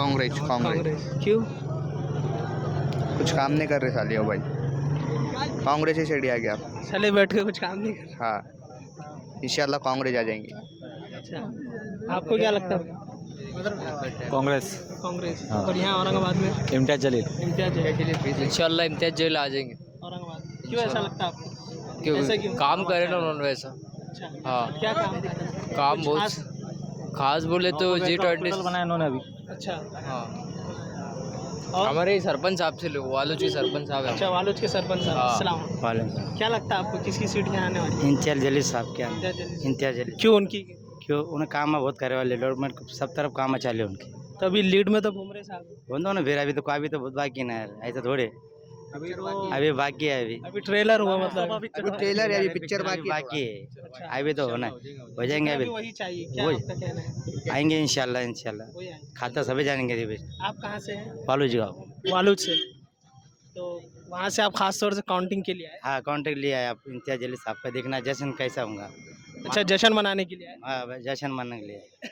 कांग्रेस कांग्रेस कांग्रेस क्यों? कुछ काम नहीं कर रहे साले हो भाई, कांग्रेस ही सीढ़ी आ गया। साले बैठ के कुछ काम नहीं कर हाँ इंशाल्लाह कांग्रेस आ जाएंगी। रहे। अच्छा आपको क्या लगता है? कांग्रेस। कांग्रेस। हाँ। और यहाँ औरंगाबाद में इम्तियाज जलील। इम्तियाज है। इंशाल्लाह इम्तियाज जलील आ जाएंगे, औरंगाबाद क्यों ऐसा लगता है आपको? ऐसा क्योंकि क्यों? काम करे ना उन्होंने वैसा। अच्छा हाँ। क्या काम है? काम कुछ बहुत खास? खास बोले तो G20 बनाया इन्होंने अभी। अच्छा हाँ और हमारे सरपंच साहब से लोग वालूची सरपंच साहब है। अच्छा वालूज के सरपंच साहब हाँ। अस्सलाम वालेकुम। क्या लगता है आपको किसकी सीट यहाँ आने वाली? इम्तियाज जलील साहब क्या इम्तियाज जलील। इम्तियाज जलील क्यों उनकी? क्यों उन्हें काम बहुत करे वाले डेवलपमेंट सब तरफ काम चाले उनके तो अभी लीड में तो घूम रहे साहब। बोलो ना फिर अभी तो काफी तो बहुत बाकी ना यार ऐसा थोड़े अभी अभी बाकी है अभी ट्रेलर हुआ मतलब अभी ट्रेलर है, अभी पिक्चर बाकी है अभी तो होना हो जाएंगे अभी अभी वही चाहिए क्या वही। आपका कहना है? आएंगे इंशाल्लाह इंशाल्लाह वही आएंगे। खाता सभी जानेंगे जी आप कहाँ से हैं? पालूजी गाँव वालूज से। तो वहाँ से आप खास तौर से काउंटिंग के लिए आए? हाँ कॉन्टेक्ट लिया है आप इम्तियाज जलील साहब का देखना जश्न कैसा होगा। अच्छा जश्न मनाने के लिए आए? हाँ जश्न मानने के लिए